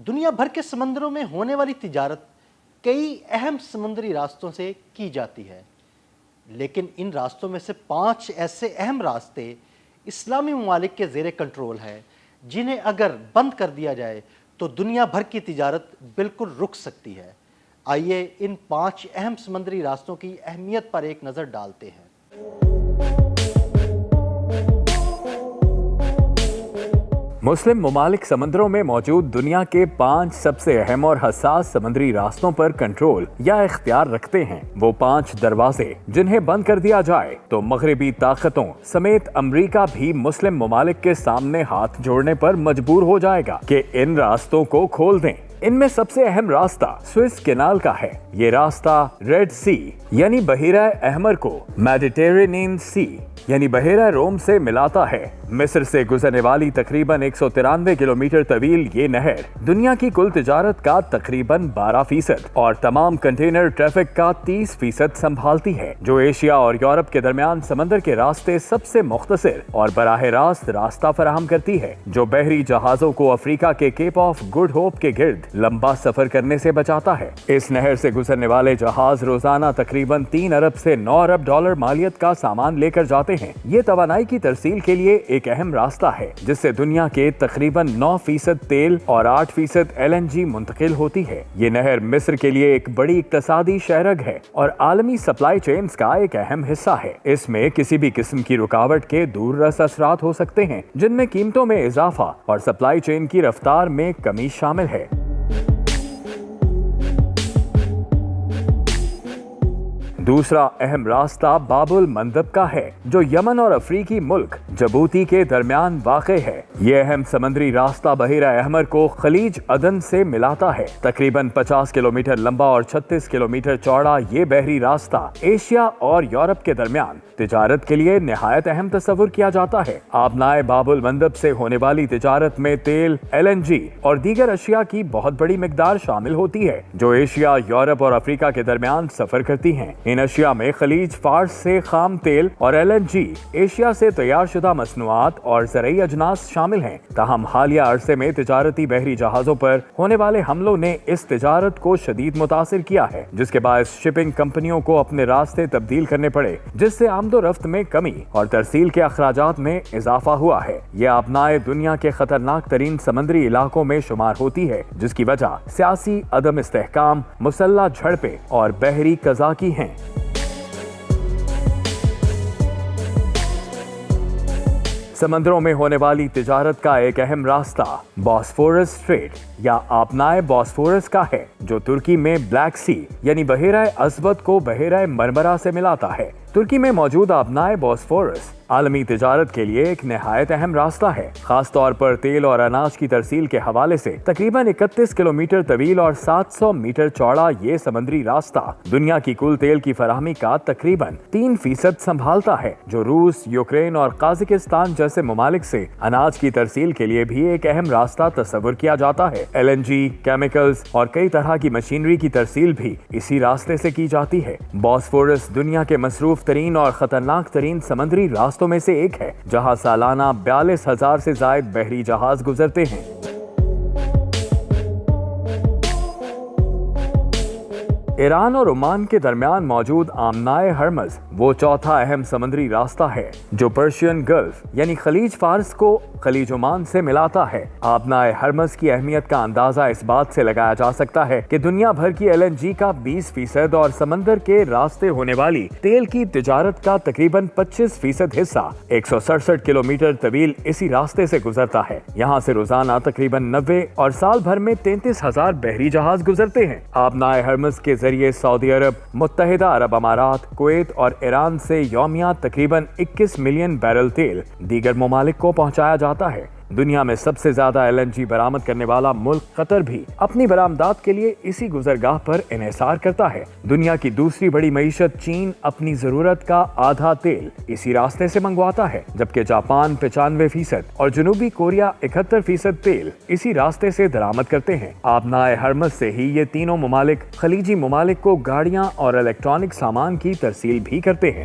دنیا بھر کے سمندروں میں ہونے والی تجارت کئی اہم سمندری راستوں سے کی جاتی ہے، لیکن ان راستوں میں سے 5 ایسے اہم راستے اسلامی ممالک کے زیر کنٹرول ہیں جنہیں اگر بند کر دیا جائے تو دنیا بھر کی تجارت بالکل رک سکتی ہے۔ آئیے ان 5 اہم سمندری راستوں کی اہمیت پر ایک نظر ڈالتے ہیں۔ مسلم ممالک سمندروں میں موجود دنیا کے 5 سب سے اہم اور حساس سمندری راستوں پر کنٹرول یا اختیار رکھتے ہیں۔ وہ 5 دروازے جنہیں بند کر دیا جائے تو مغربی طاقتوں سمیت امریکہ بھی مسلم ممالک کے سامنے ہاتھ جوڑنے پر مجبور ہو جائے گا کہ ان راستوں کو کھول دیں۔ ان میں سب سے اہم راستہ سوئس کینال کا ہے۔ یہ راستہ ریڈ سی یعنی بحیرہ احمر کو میڈیٹرینین سی یعنی بحیرہ روم سے ملاتا ہے۔ مصر سے گزرنے والی تقریباً 193 کلومیٹر طویل یہ نہر دنیا کی کل تجارت کا تقریباً 12% اور تمام کنٹینر ٹریفک کا 30% سنبھالتی ہے، جو ایشیا اور یورپ کے درمیان سمندر کے راستے سب سے مختصر اور براہ راست راستہ فراہم کرتی ہے، جو بحری جہازوں کو افریقہ کے کیپ آف گڈ ہوپ کے گرد لمبا سفر کرنے سے بچاتا ہے۔ اس نہر سے گزرنے والے جہاز روزانہ تقریباً 3 ارب سے 9 ارب ڈالر مالیت کا سامان لے کر جاتے ہیں۔ یہ توانائی کی ترسیل کے لیے ایک اہم راستہ ہے جس سے دنیا کے تقریباً 9% تیل اور 8% LNG منتقل ہوتی ہے۔ یہ نہر مصر کے لیے ایک بڑی اقتصادی شہرگ ہے اور عالمی سپلائی چینز کا ایک اہم حصہ ہے۔ اس میں کسی بھی قسم کی رکاوٹ کے دور رس اثرات ہو سکتے ہیں، جن میں قیمتوں میں اضافہ اور سپلائی چین کی رفتار میں کمی شامل ہے۔ دوسرا اہم راستہ باب المندب کا ہے، جو یمن اور افریقی ملک جبوتی کے درمیان واقع ہے۔ یہ اہم سمندری راستہ بحیرہ احمر کو خلیج عدن سے ملاتا ہے۔ تقریباً 50 کلومیٹر لمبا اور 36 کلومیٹر چوڑا یہ بحری راستہ ایشیا اور یورپ کے درمیان تجارت کے لیے نہایت اہم تصور کیا جاتا ہے۔ آبنائے باب المندب سے ہونے والی تجارت میں تیل، LNG اور دیگر اشیاء کی بہت بڑی مقدار شامل ہوتی ہے، جو ایشیا، یورپ اور افریقہ کے درمیان سفر کرتی ہیں۔ ان اشیاء میں خلیج فارس سے خام تیل اور LNG، ایشیا سے تیار شدہ مصنوعات اور زرعی اجناس شامل ہیں۔ تاہم حالیہ عرصے میں تجارتی بحری جہازوں پر ہونے والے حملوں نے اس تجارت کو شدید متاثر کیا ہے، جس کے باعث شپنگ کمپنیوں کو اپنے راستے تبدیل کرنے پڑے، جس سے آمد و رفت میں کمی اور ترسیل کے اخراجات میں اضافہ ہوا ہے۔ یہ آبنائے دنیا کے خطرناک ترین سمندری علاقوں میں شمار ہوتی ہے، جس کی وجہ سیاسی عدم استحکام، مسلح جھڑپیں اور بحری قزاقی ہیں۔ سمندروں میں ہونے والی تجارت کا ایک اہم راستہ بوسفورس اسٹریٹ یا آبنائے بوسفورس کا ہے، جو ترکی میں بلیک سی یعنی بحیرہ اسود کو بحیرہ مرمرہ سے ملاتا ہے۔ ترکی میں موجود آبنائے بوسفورس عالمی تجارت کے لیے ایک نہایت اہم راستہ ہے، خاص طور پر تیل اور اناج کی ترسیل کے حوالے سے۔ تقریباً 31 کلومیٹر طویل اور 700 میٹر چوڑا یہ سمندری راستہ دنیا کی کل تیل کی فراہمی کا تقریباً 3% سنبھالتا ہے، جو روس، یوکرین اور قازقستان جیسے ممالک سے اناج کی ترسیل کے لیے بھی ایک اہم راستہ تصور کیا جاتا ہے۔ LNG، کیمیکلز اور کئی طرح کی مشینری کی ترسیل بھی اسی راستے سے کی جاتی ہے۔ بوسفورس دنیا کے مصروف ترین اور خطرناک ترین سمندری راستوں میں سے ایک ہے، جہاں سالانہ 42,000 سے زائد بحری جہاز گزرتے ہیں۔ ایران اور عمان کے درمیان موجود آمنائے ہرمز وہ چوتھا اہم سمندری راستہ ہے، جو پرشین گلف یعنی خلیج فارس کو خلیج عمان سے ملاتا ہے۔ آبنائے ہرمز کی اہمیت کا اندازہ اس بات سے لگایا جا سکتا ہے کہ دنیا بھر کی LNG کا 20% اور سمندر کے راستے ہونے والی تیل کی تجارت کا تقریباً 25% حصہ 167 کلومیٹر طویل اسی راستے سے گزرتا ہے۔ یہاں سے روزانہ تقریباً 90 اور سال بھر میں 33,000 بحری جہاز گزرتے ہیں۔ آبنائے ہرمز کے ذریعے سعودی عرب، متحدہ عرب امارات، کویت اور ایران سے یومیہ تقریباً 21 ملین بیرل تیل دیگر ممالک کو پہنچایا جاتا ہے۔ دنیا میں سب سے زیادہ LNG برآمد کرنے والا ملک قطر بھی اپنی برآمدات کے لیے اسی گزرگاہ پر انحصار کرتا ہے۔ دنیا کی دوسری بڑی معیشت چین اپنی ضرورت کا آدھا تیل اسی راستے سے منگواتا ہے، جبکہ جاپان 95% اور جنوبی کوریا 71% تیل اسی راستے سے درآمد کرتے ہیں۔ آبنائے ہرمز سے ہی یہ تینوں ممالک خلیجی ممالک کو گاڑیاں اور الیکٹرانک سامان کی ترسیل بھی کرتے ہیں۔